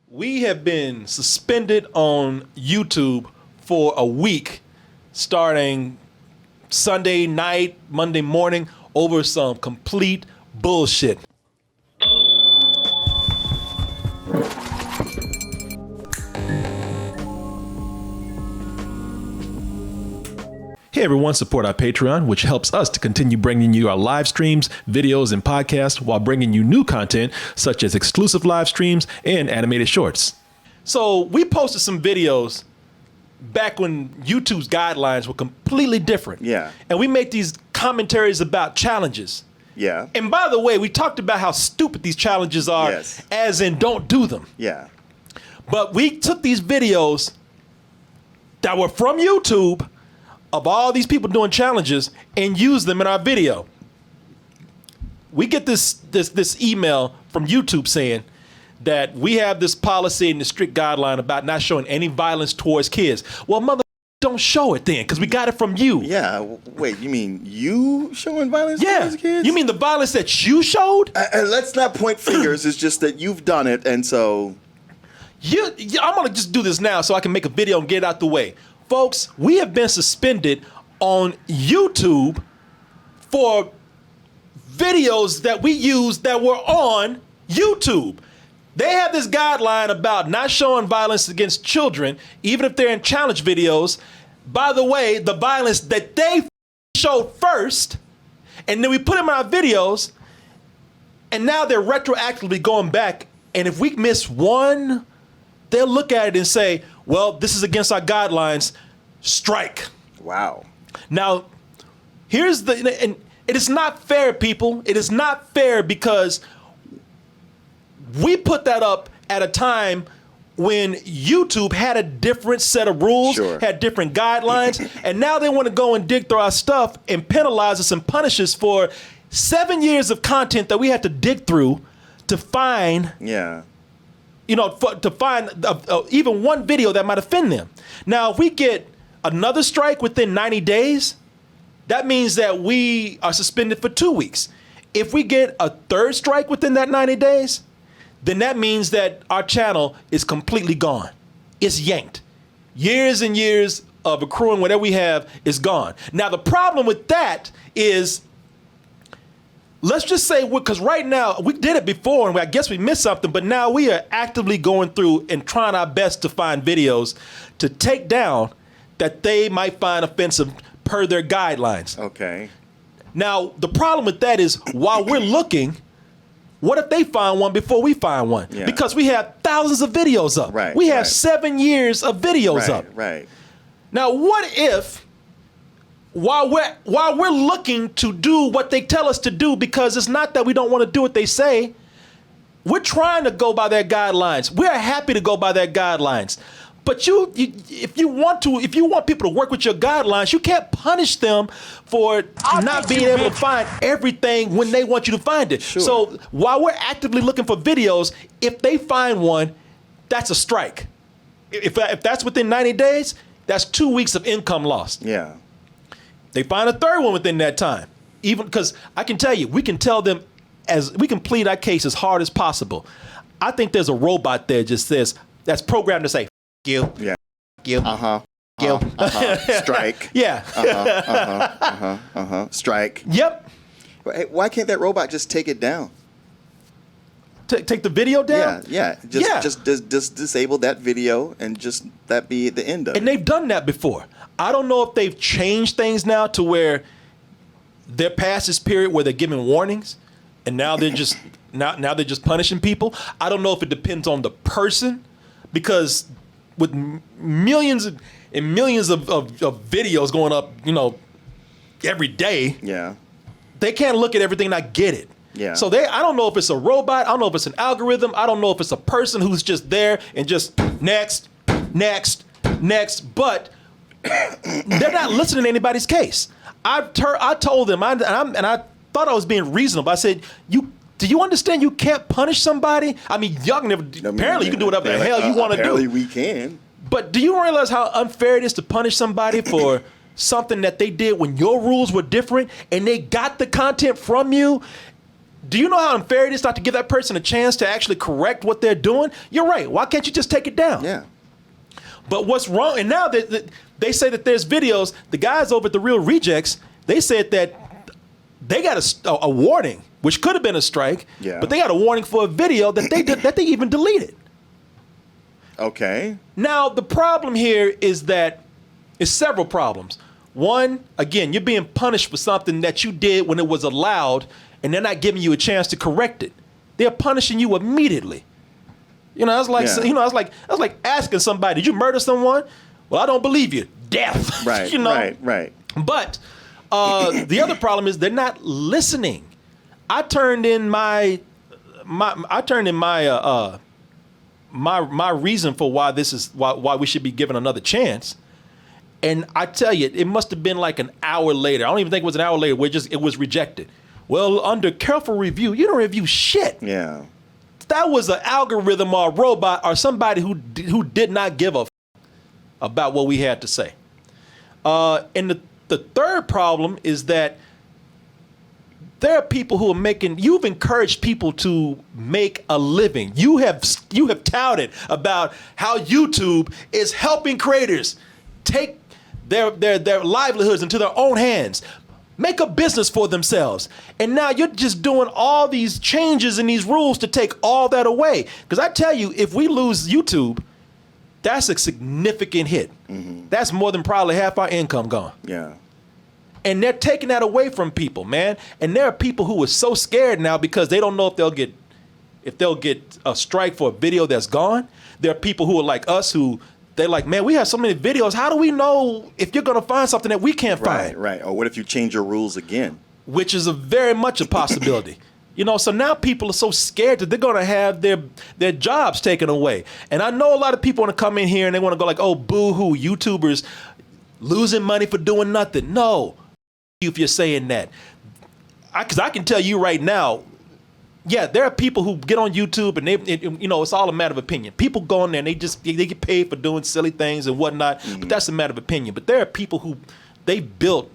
We have been suspended on YouTube for a week, starting Sunday night, Monday morning, over some complete bullshit. Hey everyone, support our Patreon, which helps us to continue bringing you our live streams, videos, and podcasts while bringing you new content such as exclusive live streams and animated shorts. So we posted some videos back when YouTube's guidelines were completely different. Yeah. And we made these commentaries about challenges. Yeah. And by the way, we talked about how stupid these challenges are, Yes. as in don't do them. Yeah. But we took these videos that were from YouTube of all these people doing challenges and use them in our video. We get this email from YouTube saying that we have this policy and the strict guideline about not showing any violence towards kids. Well, mother, don't show it then, because we got it from you. Yeah. Wait, you mean you showing violence towards kids? You mean the violence that you showed? Let's not point fingers. It's just that you've done it, and so... I'm going to just do this now so I can make a video and get it out the way. Folks, we have been suspended on YouTube for videos that we used that were on YouTube. They have this guideline about not showing violence against children, even if they're in challenge videos. By the way, the violence that they showed first, and then we put them in our videos, and now they're retroactively going back, and if we miss one, they'll look at it and say, well, this is against our guidelines, strike. Wow. Now, and it is not fair, people. It is not fair because we put that up at a time when YouTube had a different set of rules, Sure. had different guidelines, and now they want to go and dig through our stuff and penalize us and punish us for 7 years of content that we had to dig through to find. Yeah. To find even one video that might offend them. Now, if we get another strike within 90 days, that means that we are suspended for 2 weeks. If we get a third strike within that 90 days, then that means that our channel is completely gone. It's yanked. Years and years of accruing whatever we have is gone. Now, the problem with that is, let's just say, because right now, we did it before and I guess we missed something, but now we are actively going through and trying our best to find videos to take down that they might find offensive per their guidelines. Okay. Now, the problem with that is while we're looking, what if they find one before we find one? Yeah. Because we have thousands of videos up. Right, We have right. 7 years of videos up. Right. Now, what if while we're looking to do what they tell us to do, because it's not that we don't want to do what they say, we're trying to go by their guidelines. We're happy to go by their guidelines. But if you want people to work with your guidelines, you can't punish them for not being able to find everything when they want you to find it. Sure. So while we're actively looking for videos, if they find one, that's a strike. If that's within 90 days, that's 2 weeks of income lost. Yeah. They find a third one within that time. Even because I can tell you, we can tell them we can plead our case as hard as possible. I think there's a robot there that's programmed to say, F you. Yeah. F you. You. Strike. Yeah. Strike. Yep. Hey, why can't that robot just take it down? Take the video down? Yeah. Just disable that video and just that be the end of it. And they've done that before. I don't know if they've changed things now to where they're past this period where they're giving warnings and now they're just now they're just punishing people. I don't know if it depends on the person, because with millions and millions of videos going up, every day, Yeah. they can't look at everything and not get it. Yeah. So I don't know if it's a robot. I don't know if it's an algorithm. I don't know if it's a person who's just there and just next. But they're not listening to anybody's case. I told them, and I thought I was being reasonable. I said, do you understand you can't punish somebody? I mean, y'all can apparently you can do whatever the hell you want to do. Apparently we can. But do you realize how unfair it is to punish somebody for something that they did when your rules were different and they got the content from you? Do you know how unfair it is not to give that person a chance to actually correct what they're doing? You're right. Why can't you just take it down? Yeah. But what's wrong? And now they say that there's videos. The guys over at the Real Rejects, they said that they got a warning, which could have been a strike. Yeah. But they got a warning for a video that they even deleted. Okay. Now the problem here is that it's several problems. One, again, you're being punished for something that you did when it was allowed, and they're not giving you a chance to correct it. They're punishing you immediately. You know, it's like I was like asking somebody, "Did you murder someone?" Well, I don't believe you. Death. Right. You know? Right. But the other problem is they're not listening. I turned in my reason for why this is why we should be given another chance. And I tell you, it must have been like an hour later. I don't even think it was an hour later where it was rejected. Well, under careful review, you don't review shit. Yeah. That was an algorithm or a robot or somebody who did not give a f- about what we had to say. And the third problem is that there are people who are you've encouraged people to make a living. You have touted about how YouTube is helping creators take their livelihoods into their own hands, make a business for themselves. And now you're just doing all these changes in these rules to take all that away. Because I tell you, if we lose YouTube, that's a significant hit. Mm-hmm. That's more than probably half our income gone. Yeah. And they're taking that away from people, man. And there are people who are so scared now because they don't know if they'll get a strike for a video that's gone. There are people who are like us who they're like, man, we have so many videos. How do we know if you're going to find something that we can't find? Right. Or what if you change your rules again? Which is very much a possibility. You know, so now people are so scared that they're going to have their jobs taken away. And I know a lot of people want to come in here and they want to go like, oh, boo-hoo, YouTubers losing money for doing nothing. No, if you're saying that. Because I can tell you right now, yeah, there are people who get on YouTube and it's all a matter of opinion. People go on there and they get paid for doing silly things and whatnot, but that's a matter of opinion. But there are people who they built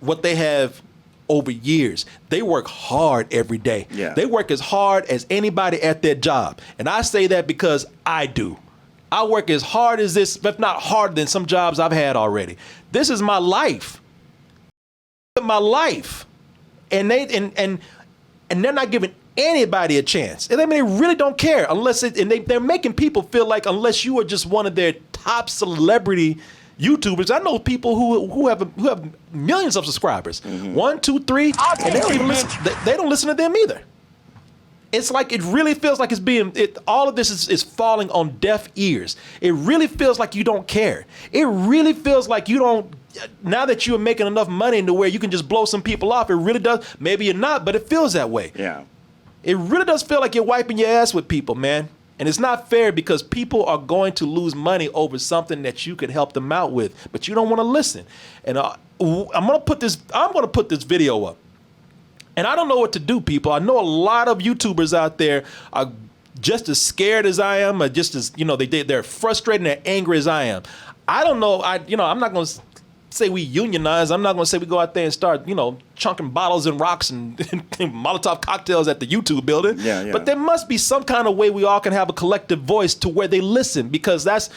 what they have over years. They work hard every day. Yeah. They work as hard as anybody at their job. And I say that because I do. I work as hard as this, if not harder than some jobs I've had already. This is my life. My life. And they're not giving anybody a chance. And I mean, they really don't care they're making people feel like unless you are just one of their top celebrity YouTubers. I know people who have millions of subscribers, 1, 2, 3, and they don't even listen. They don't listen to them either. It's like it really feels like all of this is falling on deaf ears. It really feels like you don't care. It really feels like you don't. Now that you're making enough money to where you can just blow some people off, it really does. Maybe you're not, but it feels that way. Yeah. It really does feel like you're wiping your ass with people, man. And it's not fair because people are going to lose money over something that you could help them out with, but you don't want to listen. And I'm gonna put this video up. And I don't know what to do, people. I know a lot of YouTubers out there are just as scared as I am, or just as they're frustrated and they're angry as I am. I don't know. I'm not gonna say we unionize. I'm not going to say we go out there and start, chunking bottles and rocks and Molotov cocktails at the YouTube building. Yeah. But there must be some kind of way we all can have a collective voice to where they listen, because it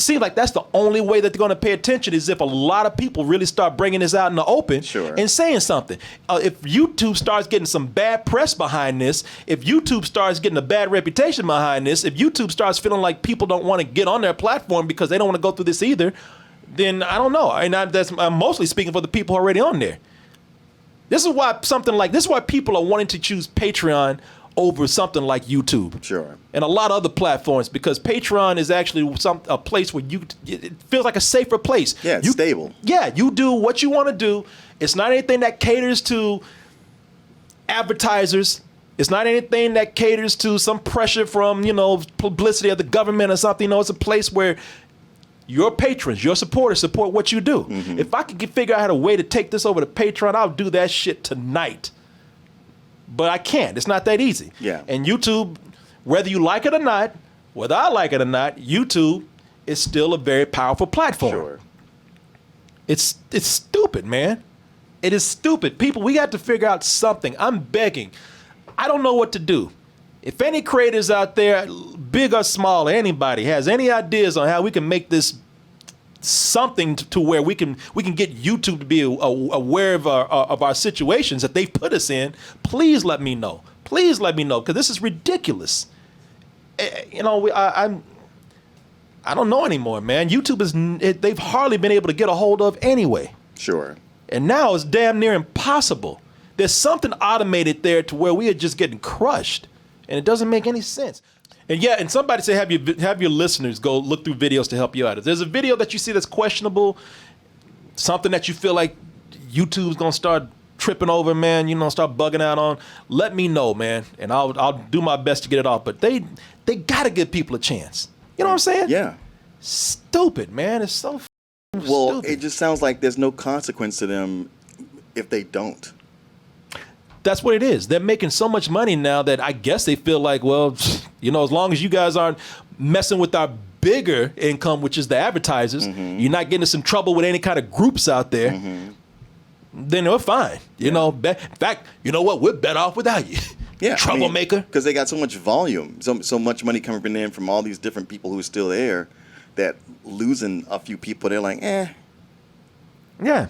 seems like that's the only way that they're going to pay attention is if a lot of people really start bringing this out in the open and saying something. If YouTube starts getting some bad press behind this, if YouTube starts getting a bad reputation behind this, if YouTube starts feeling like people don't want to get on their platform because they don't want to go through this either, then I don't know. I'm mostly speaking for the people already on there. This is why people are wanting to choose Patreon over something like YouTube. Sure. And a lot of other platforms, because Patreon is actually a place where it feels like a safer place. Yeah, it's stable. Yeah, you do what you want to do. It's not anything that caters to advertisers. It's not anything that caters to some pressure from, publicity of the government or something. It's a place where your patrons, your supporters support what you do. Mm-hmm. If I could figure out a way to take this over to Patreon, I'll do that shit tonight. But I can't. It's not that easy. Yeah. And YouTube, whether you like it or not, whether I like it or not, YouTube is still a very powerful platform. Sure. It's stupid, man. It is stupid. People, we got to figure out something. I'm begging. I don't know what to do. If any creators out there, big or small, anybody has any ideas on how we can make this something to where we can get YouTube to be aware of our situations that they've put us in, please let me know. Please let me know, because this is ridiculous. You know, I don't know anymore, man. YouTube they've hardly been able to get a hold of anyway. Sure. And now it's damn near impossible. There's something automated there to where we are just getting crushed, and it doesn't make any sense. And yeah, and somebody say have your listeners go look through videos to help you out. If there's a video that you see that's questionable, something that you feel like YouTube's gonna start tripping over, man, you know, start bugging out on, let me know, man, and I'll do my best to get it off. But they gotta give people a chance. You know what I'm saying? Yeah. Stupid, man. It's so well, stupid. it just sounds like there's no consequence to them if they don't. That's what it is. They're making so much money now that I guess they feel like, well, you know, as long as you guys aren't messing with our bigger income, which is the advertisers, you're not getting us in trouble with any kind of groups out there, then we're fine. You know, in fact, you know what? We're better off without you. Yeah, troublemaker. Because they got so much volume, so much money coming in from all these different people who are still there, that losing a few people, they're like, eh. Yeah.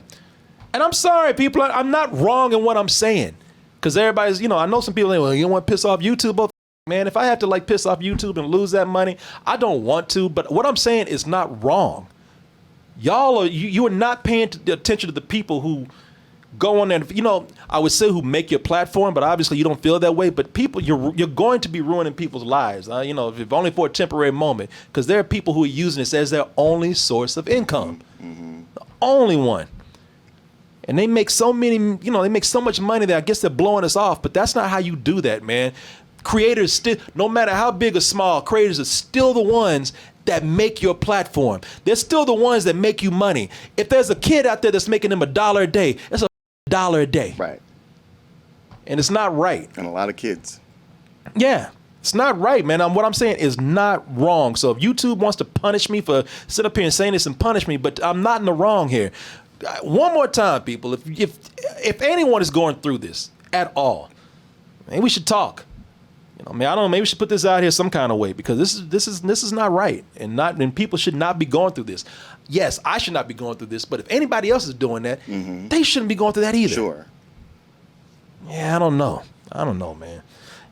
And I'm sorry, people. I'm not wrong in what I'm saying. Because everybody's, you know, I know some people, well, you don't want to piss off YouTube, but man, if I have to like piss off YouTube and lose that money, I don't want to. But what I'm saying is not wrong. Y'all are, you are not paying attention to the people who go on there. You know, I would say who make your platform, but obviously you don't feel that way. But people, you're going to be ruining people's lives. You know, if only for a temporary moment, because there are people who are using this as their only source of income, the only one. And they make so many, you know, they make so much money that I guess they're blowing us off. But that's not how you do that, man. Creators still, no matter how big or small, creators are still the ones that make your platform. They're still the ones that make you money. If there's a kid out there that's making them $1 a day, it's $1 a day. Right. And it's not right. And a lot of kids. Yeah. It's not right, man. What I'm saying is not wrong. So if YouTube wants to punish me for sitting up here and saying this and punish me, but I'm not in the wrong here. One more time, people, if anyone is going through this at all, maybe we should talk. You know, I mean, I don't know, maybe we should put this out here some kind of way, because this is not right, and people should not be going through this. Yes, I should not be going through this, but if anybody else is doing that, they shouldn't be going through that either. Sure. Yeah, I don't know, man.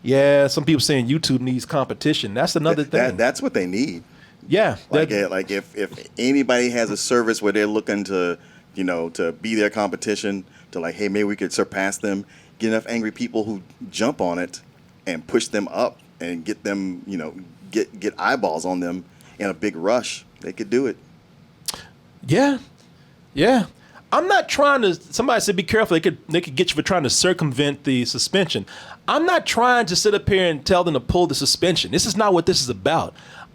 Yeah, some people saying YouTube needs competition. That's another thing. That's what they need. Yeah. Like if anybody has a service where they're looking to, you know, to be their competition, to like, hey, maybe we could surpass them, get enough angry people who jump on it and push them up and get them, you know, get eyeballs on them in a big rush, they could do it. Yeah. Yeah. I'm not trying to, somebody said be careful, they could get you for trying to circumvent the suspension. I'm not trying to sit up here and tell them to pull the suspension. This is not what this is about.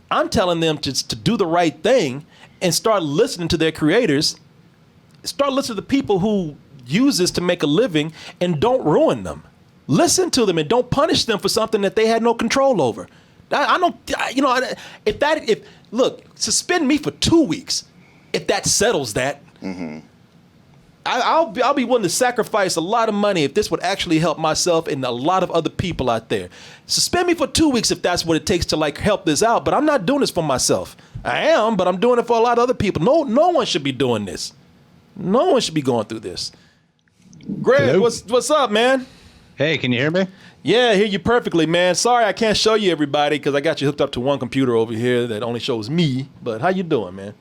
I'm telling them to do the right thing and start listening to their creators. Start listening to the people who use this to make a living, and don't ruin them. Listen to them and don't punish them for something that they had no control over. Look, suspend me for 2 weeks. If that settles that, I'll be willing to sacrifice a lot of money if this would actually help myself and a lot of other people out there. Suspend me for 2 weeks if that's what it takes to like help this out. But I'm not doing this for myself. I am, but I'm doing it for a lot of other people. No one should be doing this. No one should be going through this. Greg, Hello? what's up, man? Hey, can you hear me? Yeah, I hear you perfectly, man. Sorry I can't show you everybody because I got you hooked up to one computer over here that only shows me. But how you doing, man?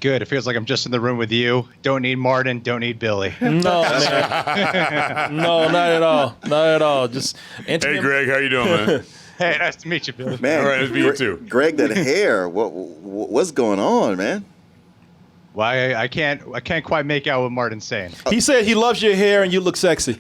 Good. It feels like I'm just in the room with you. Don't need Martin. Don't need Billy. No, man. No, not at all. Not at all. Just Hey, Greg, how you doing, man? Hey, nice to meet you, Billy. Man, All right, nice to meet you too. Greg, that hair, what's going on, man? Why I can't quite make out what Martin's saying. He said he loves your hair and you look sexy.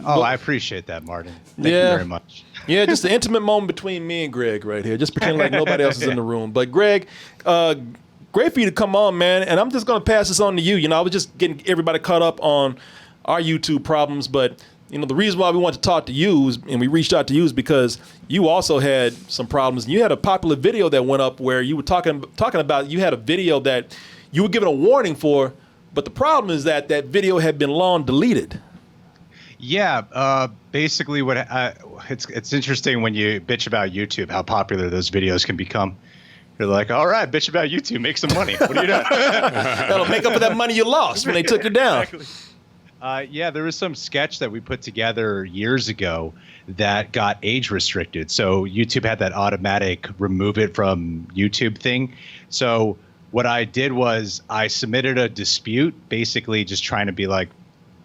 Oh, I appreciate that, Martin. Thank you very much. Yeah, just an intimate moment between me and Greg right here. Just pretend like nobody else is in the room. But Greg, great for you to come on, man. And I'm just going to pass this on to you. You know, I was just getting everybody caught up on our YouTube problems. But, you know, the reason why we want to talk to you and we reached out to you is because you also had some problems. You had a popular video that went up where you were talking about, you had a video that you were given a warning for, But the problem is that that video had been long deleted. Yeah, basically, it's interesting when you bitch about YouTube how popular those videos can become. You're like, all right, bitch about YouTube, make some money. What are you doing? That'll make up for that money you lost when they took you down. Exactly. Yeah, there was some sketch that we put together years ago that got age restricted. So YouTube had that automatic remove it from YouTube thing. So what I did was I submitted a dispute, basically just trying to be like,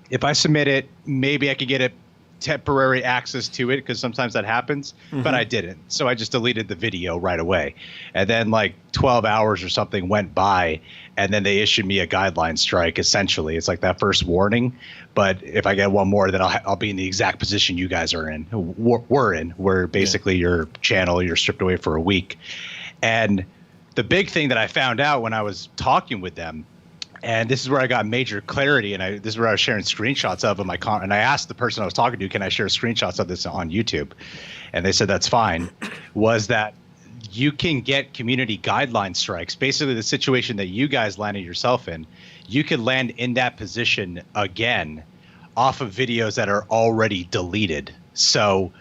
if I submit it, maybe I could get a temporary access to it, because sometimes that happens, but I didn't. So I just deleted the video right away. And then like 12 hours or something went by, and then they issued me a guideline strike, essentially. It's like that first warning. But if I get one more, then I'll be in the exact position you guys are in, we're in, where basically your channel, you're stripped away for a week. And the big thing that I found out when I was talking with them, and this is where I got major clarity, and this is where I was sharing screenshots of my and I asked the person I was talking to, can I share screenshots of this on YouTube? And they said that's fine. Was that you can get community guideline strikes. Basically, the situation that you guys landed yourself in, you could land in that position again off of videos that are already deleted. So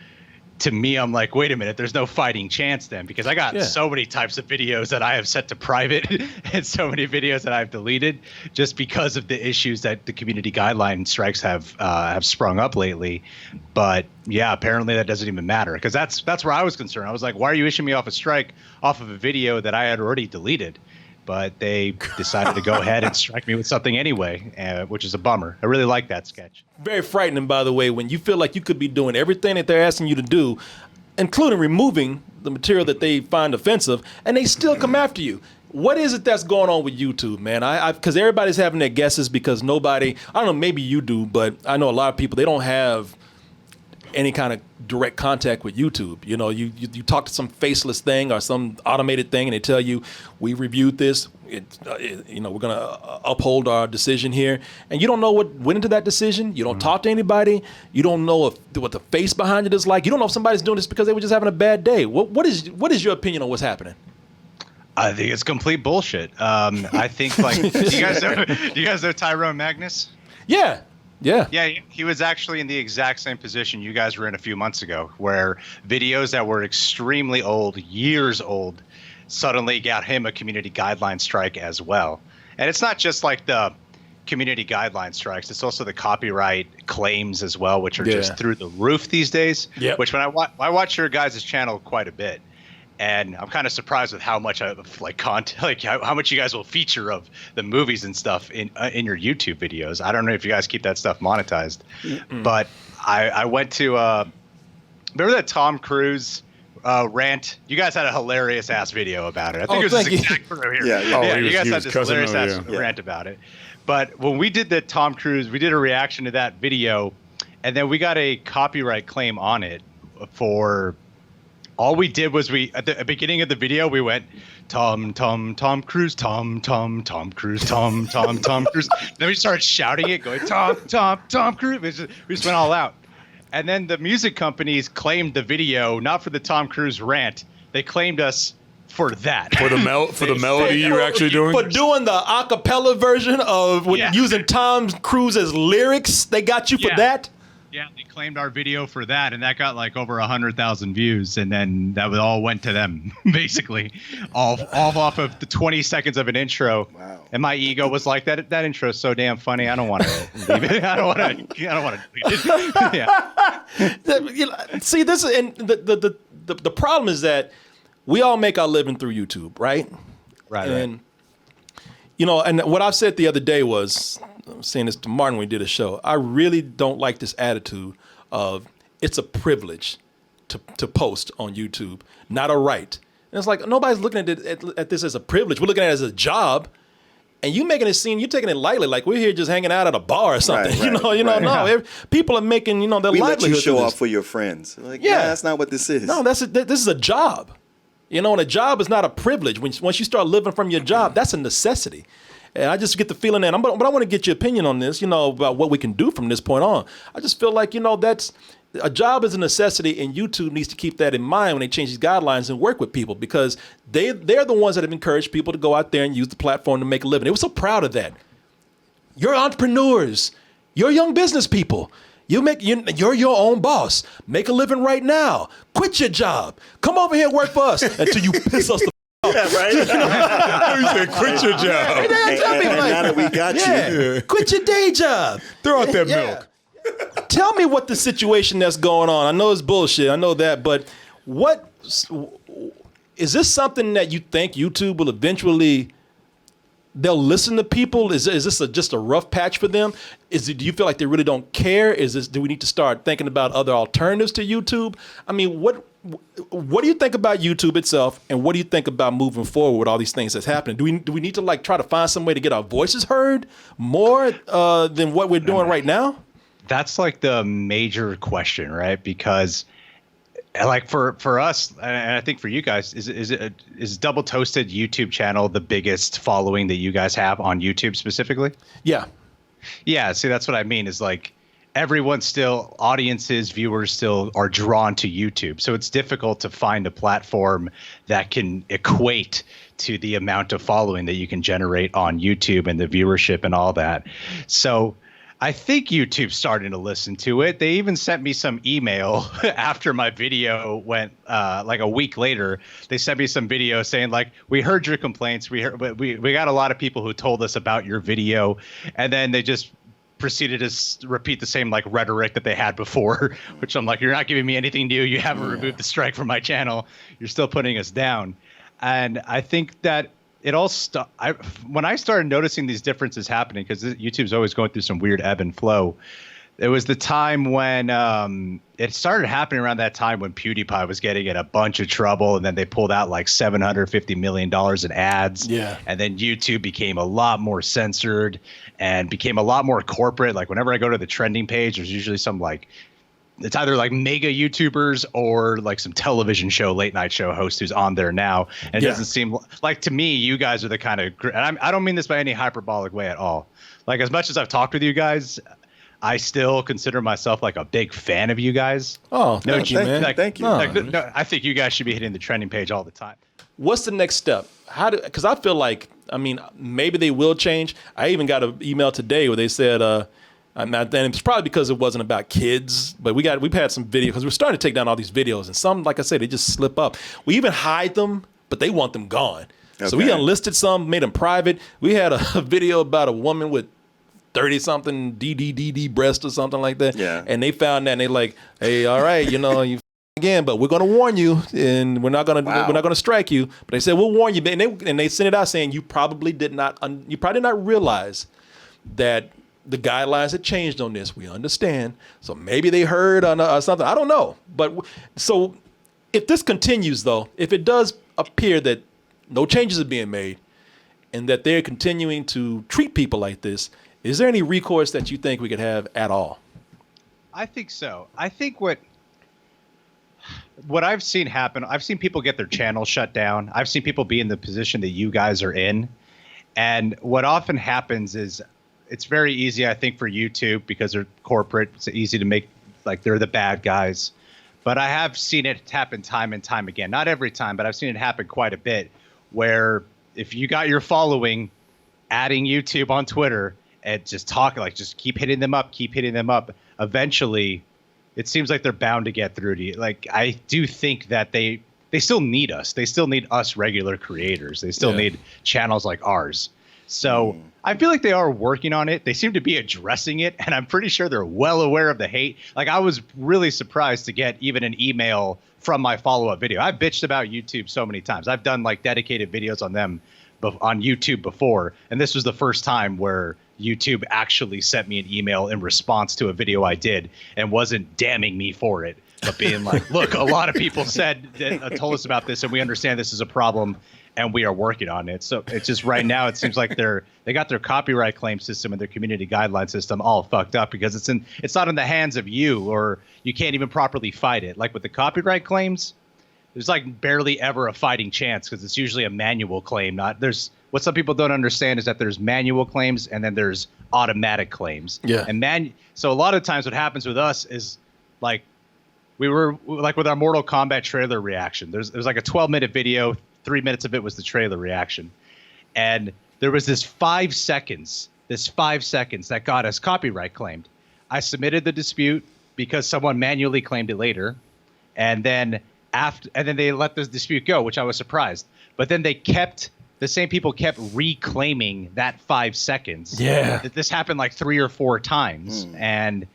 to me, I'm like, wait a minute, there's no fighting chance then, because I got so many types of videos that I have set to private and so many videos that I've deleted just because of the issues that the community guideline strikes have sprung up lately. But yeah, apparently that doesn't even matter, because that's where I was concerned. I was like, why are you issuing me off a strike off of a video that I had already deleted? But they decided to go ahead and strike me with something anyway, which is a bummer. I really like that sketch. Very frightening, by the way, when you feel like you could be doing everything that they're asking you to do, including removing the material that they find offensive, and they still come after you. What is it that's going on with YouTube, man? Because everybody's having their guesses, because nobody, I don't know, maybe you do, but I know a lot of people, they don't have any kind of direct contact with YouTube. You know, you talk to some faceless thing or some automated thing, and they tell you, we reviewed this, you know, we're going to uphold our decision here. And you don't know what went into that decision. You don't talk to anybody. You don't know what the face behind it is like. You don't know if somebody's doing this because they were just having a bad day. What is your opinion on what's happening? I think it's complete bullshit. I think, like, do you guys know Tyrone Magnus? Yeah. Yeah. Yeah, he was actually in the exact same position you guys were in a few months ago, where videos that were extremely old, years old, suddenly got him a community guideline strike as well. And it's not just like the community guideline strikes, it's also the copyright claims as well, which are just through the roof these days. Yep. Which when I watch your guys' channel quite a bit. And I'm kind of surprised with how much content, like how much you guys will feature of the movies and stuff in your YouTube videos. I don't know if you guys keep that stuff monetized, but I went to remember that Tom Cruise rant? You guys had a hilarious ass video about it. I think it was his exact crew here. Yeah. You guys had this hilarious ass rant about it. But when we did the Tom Cruise, we did a reaction to that video, and then we got a copyright claim on it for. All we did was at the beginning of the video, we went, Tom Cruise, Tom Cruise, Tom Cruise. Then we started shouting it, going, Tom Cruise. We just went all out. And then the music companies claimed the video, not for the Tom Cruise rant. They claimed us for that. For the melody you were actually doing? For doing the a cappella version of using Tom Cruise's lyrics. They got you for that? Yeah, they claimed our video for that, and that got like over 100,000 views, and then that all went to them, basically, all off of the 20 seconds of an intro. Wow. And my ego was like, that intro is so damn funny. I don't want to leave it. I don't want to delete it. Yeah. See, this is, and the problem is that we all make our living through YouTube, right? Right. And you know, and what I said the other day was, I was saying this to Martin when we did a show, I really don't like this attitude of it's a privilege to post on YouTube, not a right. And it's like nobody's looking at this as a privilege. We're looking at it as a job. And you making it seem, you're taking it lightly, like we're here just hanging out at a bar or something. No. People are making, their livelihood. We let you show off for your friends. Like, that's not what this is. No, this is a job. And a job is not a privilege. Once you start living from your job, that's a necessity. And I just get the feeling that, but I want to get your opinion on this, about what we can do from this point on. I just feel like, that's a job is a necessity, and YouTube needs to keep that in mind when they change these guidelines and work with people, because they're the ones that have encouraged people to go out there and use the platform to make a living. They were so proud of that. You're entrepreneurs. You're young business people. You're your own boss. Make a living right now. Quit your job. Come over here and work for us until you piss us the off. Yeah, right. You said quit your job. And now that we got you. Quit your day job. Throw out that milk. Tell me what the situation that's going on. I know it's bullshit. I know that, but what is this something that you think YouTube will eventually? They'll listen to people. Is this just a rough patch for them? Do you feel like they really don't care? Do we need to start thinking about other alternatives to YouTube? I mean, what do you think about YouTube itself, and what do you think about moving forward with all these things that's happening? Do we need to like try to find some way to get our voices heard more than what we're doing right now? That's like the major question, right? Because like for us, and I think for you guys, is Double Toasted YouTube channel the biggest following that you guys have on YouTube specifically? Yeah. Yeah. See, that's what I mean is like everyone still, audiences, viewers still are drawn to YouTube. So it's difficult to find a platform that can equate to the amount of following that you can generate on YouTube and the viewership and all that. So I think YouTube's starting to listen to it. They even sent me some email after my video went like a week later. They sent me some video saying like, we heard your complaints. We got a lot of people who told us about your video. And then they just proceeded to repeat the same like rhetoric that they had before, which I'm like, you're not giving me anything new. You haven't removed the strike from my channel. You're still putting us down. And I think that it all when I started noticing these differences happening, because YouTube's always going through some weird ebb and flow. It was the time when it started happening around that time when PewDiePie was getting in a bunch of trouble, and then they pulled out like $750 million in ads. Yeah. And then YouTube became a lot more censored and became a lot more corporate. Like whenever I go to the trending page, there's usually some like, it's either like mega YouTubers or like some television show, late night show host who's on there now. And it doesn't seem like, to me, you guys are the kind of, and I don't mean this by any hyperbolic way at all. Like as much as I've talked with you guys, I still consider myself like a big fan of you guys. Oh, thank you, man. Thank you. No, I think you guys should be hitting the trending page all the time. What's the next step? Because I feel like, I mean, maybe they will change. I even got an email today where they said, and it's probably because it wasn't about kids, but we've had some video because we're starting to take down all these videos, and some, like I said, they just slip up. We even hide them, but they want them gone. Okay. So we unlisted some, made them private. We had a video about a woman with 30-something DDDD breast or something like that. Yeah. And they found that, and they like, hey, all right, you again, but we're gonna warn you, and we're not gonna strike you. But they said we'll warn you, and they sent it out saying you probably did not realize that the guidelines had changed on this. We understand. So maybe they heard or something. I don't know. But so if this continues, though, if it does appear that no changes are being made and that they're continuing to treat people like this, is there any recourse that you think we could have at all? I think so. I think what I've seen happen, I've seen people get their channel shut down. I've seen people be in the position that you guys are in. And what often happens is, it's very easy, I think, for YouTube because they're corporate. It's easy to make like they're the bad guys. But I have seen it happen time and time again. Not every time, but I've seen it happen quite a bit, where if you got your following, adding YouTube on Twitter and just talking, like just keep hitting them up, eventually it seems like they're bound to get through to you. Like I do think that they still need us. They still need us regular creators. They still need channels like ours. So I feel like they are working on it. They seem to be addressing it, and I'm pretty sure they're well aware of the hate. Like I was really surprised to get even an email from my follow-up video. I've bitched about YouTube so many times. I've done like dedicated videos on them on YouTube before, and this was the first time where YouTube actually sent me an email in response to a video I did and wasn't damning me for it, but being like, look, a lot of people told us about this, and we understand this is a problem, and we are working on it. So it's just right now, it seems like they got their copyright claim system and their community guideline system all fucked up because it's not in the hands of you, or you can't even properly fight it. Like with the copyright claims, there's like barely ever a fighting chance because it's usually a manual claim. What some people don't understand is that there's manual claims and then there's automatic claims. Yeah. So a lot of times what happens with us is like we were like with our Mortal Kombat trailer reaction. There's like a 12-minute video. 3 minutes of it was the trailer reaction. And there was this 5 seconds this 5 seconds that got us copyright claimed. I submitted the dispute because someone manually claimed it later, and then they let the dispute go, which I was surprised. But then the same people kept reclaiming that 5 seconds. Yeah. This happened like 3 or 4 times, and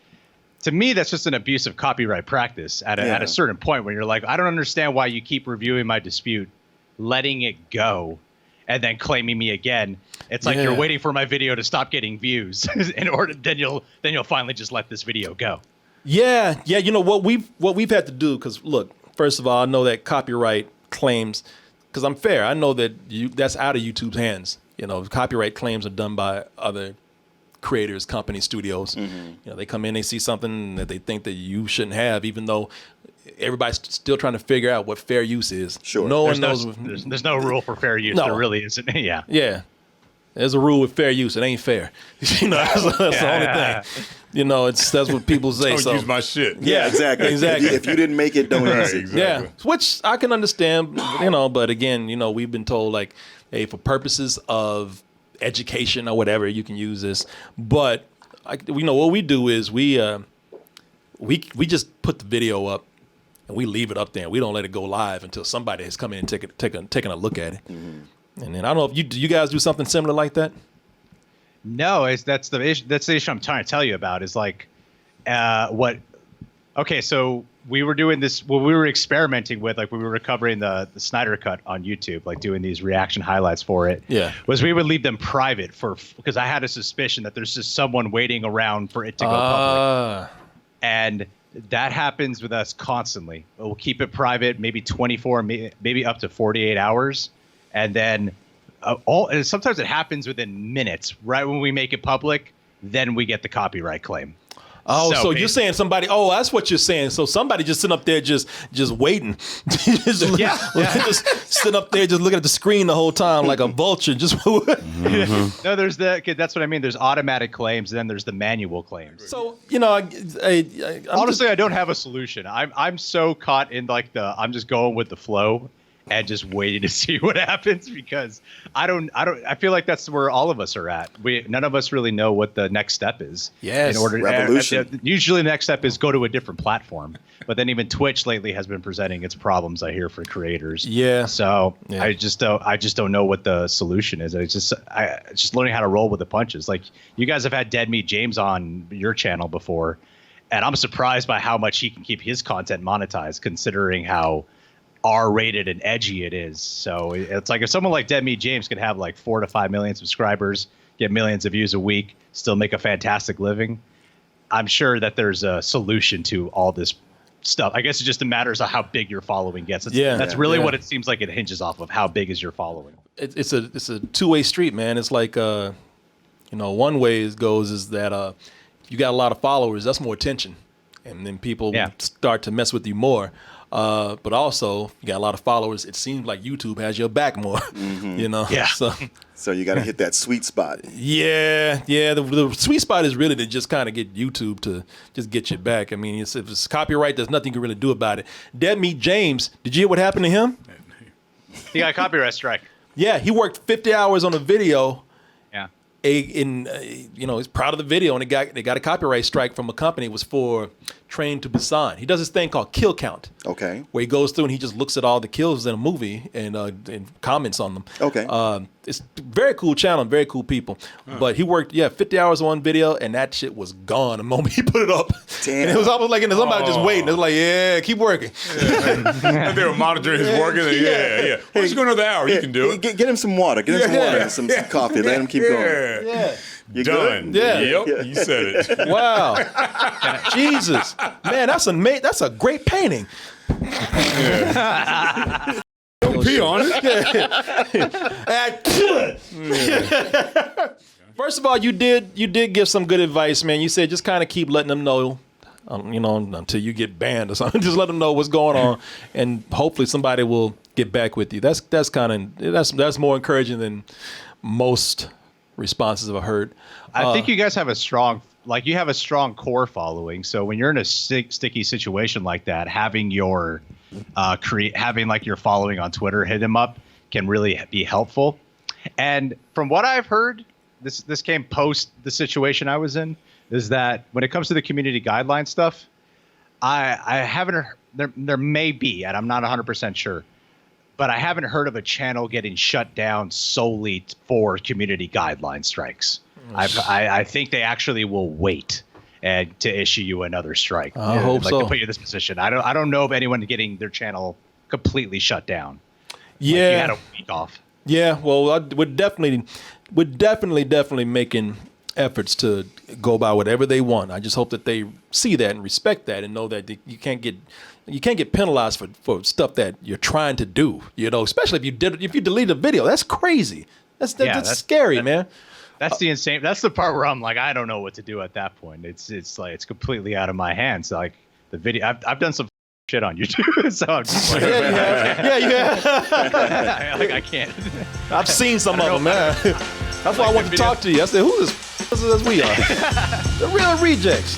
to me, that's just an abuse of copyright practice at a certain point where you're like, I don't understand why you keep reviewing my dispute, letting it go, and then claiming me again. It's like you're waiting for my video to stop getting views in order, then you'll finally just let this video go. Yeah. You know what we've had to do, because look, first of all, I know that copyright claims, because I'm fair, I know that that's out of YouTube's hands. You know, copyright claims are done by other creators, companies, studios. You know, they come in, they see something that they think that you shouldn't have, even though everybody's still trying to figure out what fair use is. Sure. No one knows. There's no rule for fair use. No. There really isn't. Yeah. Yeah. There's a rule with fair use. It ain't fair. You know, that's the only thing. You know, that's what people say. Don't use my shit. Yeah, exactly. If you didn't make it, don't use it. Exactly. Yeah, which I can understand, you know, but again, you know, we've been told, like, hey, for purposes of education or whatever, you can use this. But we know what we do is we just put the video up and we leave it up there. We don't let it go live until somebody has come in and taken a look at it. And then I don't know if you guys do something similar like that. No, that's the issue I'm trying to tell you about. Is like Okay, so we were doing this. What we were experimenting with, like we were recovering the Snyder Cut on YouTube, like doing these reaction highlights for it. Yeah, was we would leave them private because I had a suspicion that there's just someone waiting around for it to go public, and that happens with us constantly. We'll keep it private, maybe 24, maybe up to 48 hours, and then and sometimes it happens within minutes. Right when we make it public, then we get the copyright claim. Oh, so you're saying somebody? Oh, that's what you're saying. So somebody just sitting up there, just waiting, just sitting up there, just looking at the screen the whole time like a vulture. Just No, there's that's what I mean. There's automatic claims, and then there's the manual claims. So you know, honestly, I don't have a solution. I'm so caught in like I'm just going with the flow and just waiting to see what happens, because I feel like that's where all of us are at. None of us really know what the next step is. Yes. In order revolution. Usually the next step is go to a different platform, but then even Twitch lately has been presenting its problems, I hear, for creators. Yeah. So yeah. I just don't know what the solution is. It's just learning how to roll with the punches. Like you guys have had Dead Meat James on your channel before, and I'm surprised by how much he can keep his content monetized, considering how R-rated and edgy it is. So it's like if someone like Dead Meat James could have like 4 to 5 million subscribers, get millions of views a week, still make a fantastic living, I'm sure that there's a solution to all this stuff. I guess it just matters of how big your following gets. That's really what it seems like it hinges off of. How big is your following? It's a two-way street, man. It's like one way it goes is that if you got a lot of followers, that's more attention, and then people start to mess with you more. But also, you got a lot of followers. It seems like YouTube has your back more, you know? Yeah. So you got to hit that sweet spot. Yeah. The sweet spot is really to just kind of get YouTube to just get you back. I mean, if it's copyright, there's nothing you can really do about it. Dead Meat James, did you hear what happened to him? He got a copyright strike. Yeah, he worked 50 hours on a video. Yeah. He's proud of the video, and they got a copyright strike from a company. It was for Train to Busan. He does this thing called kill count. Okay. Where he goes through and he just looks at all the kills in a movie and comments on them. Okay. It's a very cool channel, very cool people. But he worked 50 hours on video, and that shit was gone the moment he put it up. Damn. And it was almost like somebody just waiting. It was like, yeah, keep working. And they were monitoring his work. And yeah. Well, he's going another hour. You can do it. Get him some water. Get him some water and some coffee. Let him keep going. Yeah. You Done. good? Yeah. Yep. You said it. Wow. Jesus. Man, that's a great painting. Don't pee on it. First of all, you did give some good advice, man. You said just kind of keep letting them know, until you get banned or something. Just let them know what's going on, and hopefully somebody will get back with you. That's more encouraging than most responses I've heard. I think you guys have a strong core following. So when you're in a sticky situation like that, having your your following on Twitter hit him up can really be helpful. And from what I've heard, this came post the situation I was in, is that when it comes to the community guideline stuff, I haven't, there may be, and I'm not 100% sure, but I haven't heard of a channel getting shut down solely for community guideline strikes. I think they actually will wait and to issue you another strike. I hope so. To put you in this position. I don't know of anyone getting their channel completely shut down. Yeah. Like you had a week off. Yeah, well, we're definitely making efforts to go by whatever they want. I just hope that they see that and respect that and know that you can't get penalized for stuff that you're trying to do. You know, especially if you delete a video. That's crazy. That's scary, man. That's the insane. That's the part where I'm like, I don't know what to do at that point. It's like it's completely out of my hands. Like the video, I've done some shit on YouTube, so I'm just like, yeah. like I can't. I've seen some of them, man. That's why I want to talk to you. I said, who is this? As we are, the real rejects.